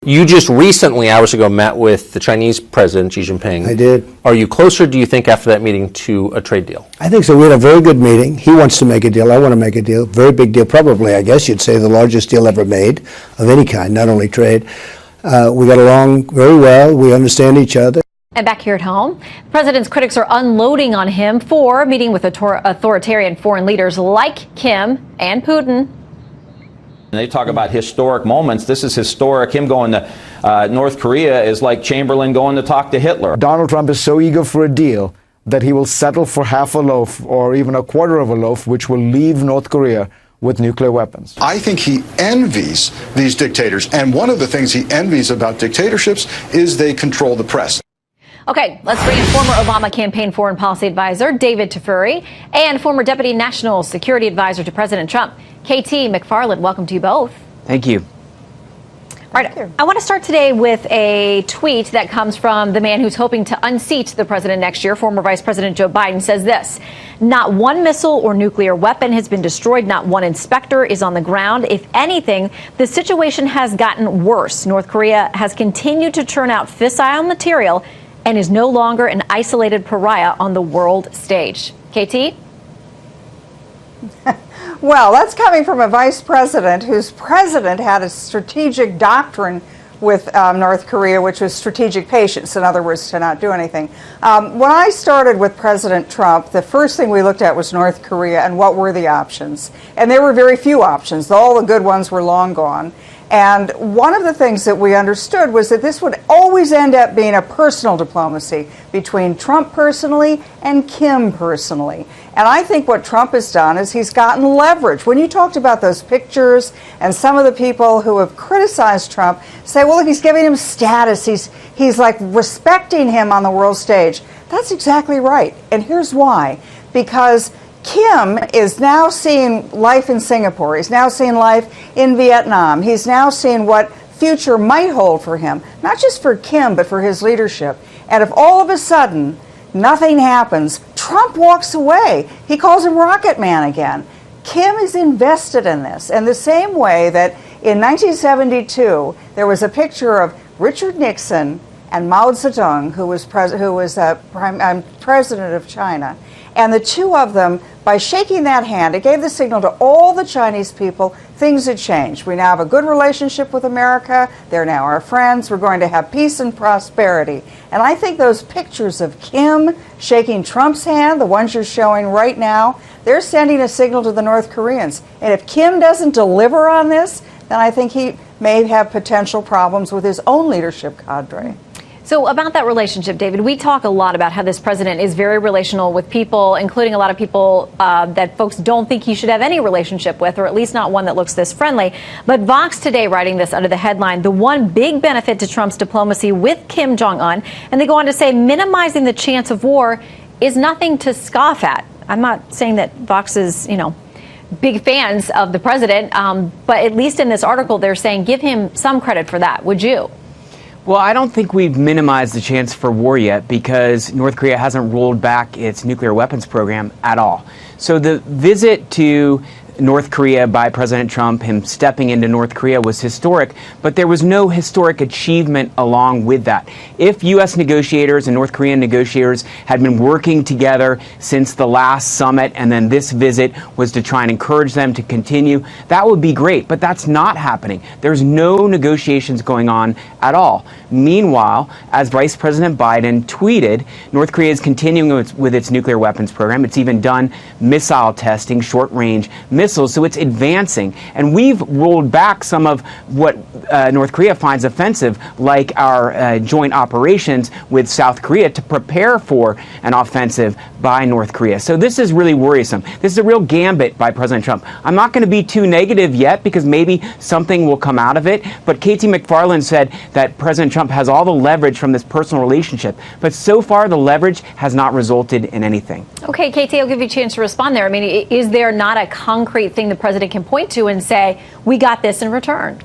You just recently, hours ago, met with the Chinese president, Xi Jinping. I did. Are you closer, do you think, after that meeting to a trade deal? I think so. We had a very good meeting. He wants to make a deal. I want to make a deal. Very big deal. Probably, I guess you'd say, the largest deal ever made of any kind, not only trade. We got along very well. We understand each other. And back here at home, the president's critics are unloading on him for meeting with authoritarian foreign leaders like Kim and Putin. They talk about historic moments. This is historic. Him going to North Korea is like Chamberlain going to talk to Hitler. Donald Trump is so eager for a deal that he will settle for half a loaf or even a quarter of a loaf, which will leave North Korea with nuclear weapons. I think he envies these dictators. And one of the things he envies about dictatorships is they control the press. Okay, let's bring in former Obama campaign foreign policy advisor David Tafuri and former deputy national security advisor to President Trump, KT McFarland. Welcome to you both. Thank you. All right, I want to start today with a tweet that comes from the man who's hoping to unseat the president next year. Former Vice President Joe Biden says this: not one missile or nuclear weapon has been destroyed. Not one inspector is on the ground. If anything, the situation has gotten worse. North Korea has continued to churn out fissile material and is no longer an isolated pariah on the world stage. KT? Well, that's coming from a vice president whose president had a strategic doctrine with North Korea, which was strategic patience, in other words, to not do anything. When I started with President Trump, the first thing we looked at was North Korea and what were the options. And there were very few options. All the good ones were long gone. And one of the things that we understood was that this would always end up being a personal diplomacy between Trump personally and Kim personally. And I think what Trump has done is he's gotten leverage. When you talked about those pictures and some of the people who have criticized Trump say, well, look, he's giving him status. He's like respecting him on the world stage. That's exactly right. And here's why. Because Kim is now seeing life in Singapore. He's now seeing life in Vietnam. He's now seeing what future might hold for him, not just for Kim, but for his leadership. And if all of a sudden nothing happens, Trump walks away. He calls him Rocket Man again. Kim is invested in this. And the same way that in 1972, there was a picture of Richard Nixon and Mao Zedong, who was president of China. And the two of them, by shaking that hand, it gave the signal to all the Chinese people things had changed. We now have a good relationship with America. They're now our friends. We're going to have peace and prosperity. And I think those pictures of Kim shaking Trump's hand, the ones you're showing right now, they're sending a signal to the North Koreans. And if Kim doesn't deliver on this, then I think he may have potential problems with his own leadership cadre. So about that relationship, David, we talk a lot about how this president is very relational with people, including a lot of people that folks don't think he should have any relationship with, or at least not one that looks this friendly. But Vox today writing this under the headline, "The one big benefit to Trump's diplomacy with Kim Jong-un," and they go on to say minimizing the chance of war is nothing to scoff at. I'm not saying that Vox is, big fans of the president, but at least in this article, they're saying give him some credit for that. Would you? Well, I don't think we've minimized the chance for war yet because North Korea hasn't rolled back its nuclear weapons program at all. So the visit to North Korea by President Trump, him stepping into North Korea, was historic, but there was no historic achievement along with that. If U.S. negotiators and North Korean negotiators had been working together since the last summit and then this visit was to try and encourage them to continue, that would be great, but that's not happening. There's no negotiations going on at all. Meanwhile, as Vice President Biden tweeted, North Korea is continuing with its nuclear weapons program. It's even done missile testing, short-range missiles, so it's advancing. And we've rolled back some of what North Korea finds offensive, like our joint operations with South Korea to prepare for an offensive by North Korea. So this is really worrisome. This is a real gambit by President Trump. I'm not going to be too negative yet because maybe something will come out of it, but KT McFarland said that President Trump has all the leverage from this personal relationship, but so far the leverage has not resulted in anything. Okay, KT, I'll give you a chance to respond there. I mean, is there not a concrete thing the president can point to and say, we got this in return?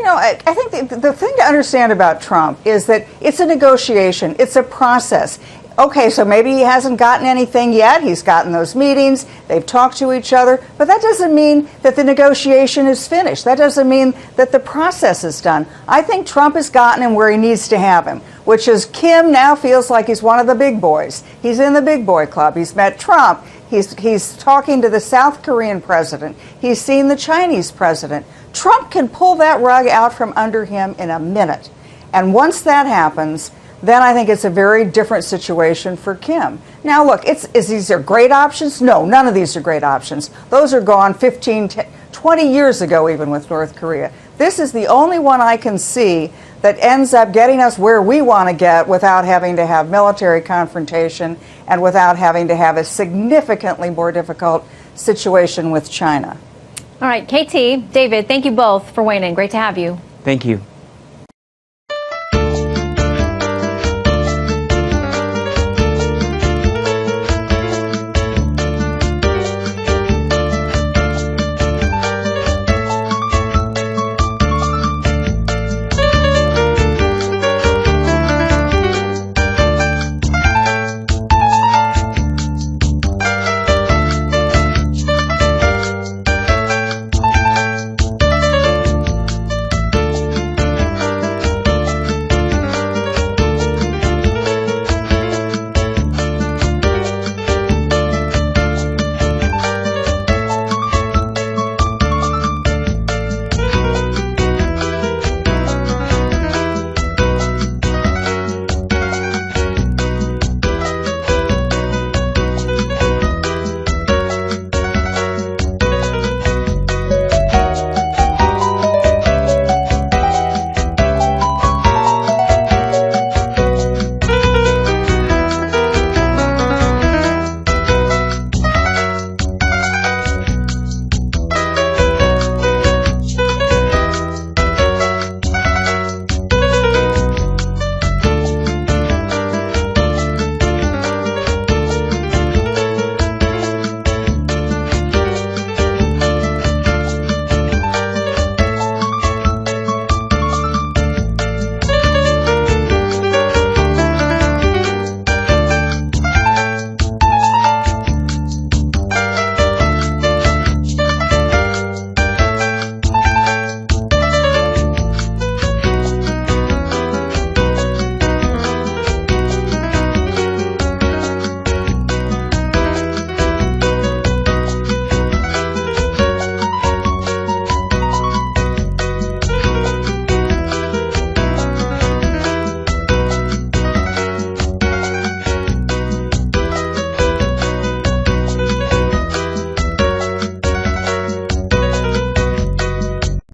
I think the thing to understand about Trump is that it's a negotiation. It's a process. Okay, so maybe he hasn't gotten anything yet. He's gotten those meetings. They've talked to each other. But that doesn't mean that the negotiation is finished. That doesn't mean that the process is done. I think Trump has gotten him where he needs to have him, which is Kim now feels like he's one of the big boys. He's in the big boy club. He's met Trump. He's talking to the South Korean president. He's seen the Chinese president. Trump can pull that rug out from under him in a minute. And once that happens, then I think it's a very different situation for Kim. Now, look, is these are great options? No, none of these are great options. Those are gone 15, 20 years ago, even with North Korea. This is the only one I can see that ends up getting us where we want to get without having to have military confrontation and without having to have a significantly more difficult situation with China. All right, KT, David, thank you both for weighing in. Great to have you. Thank you.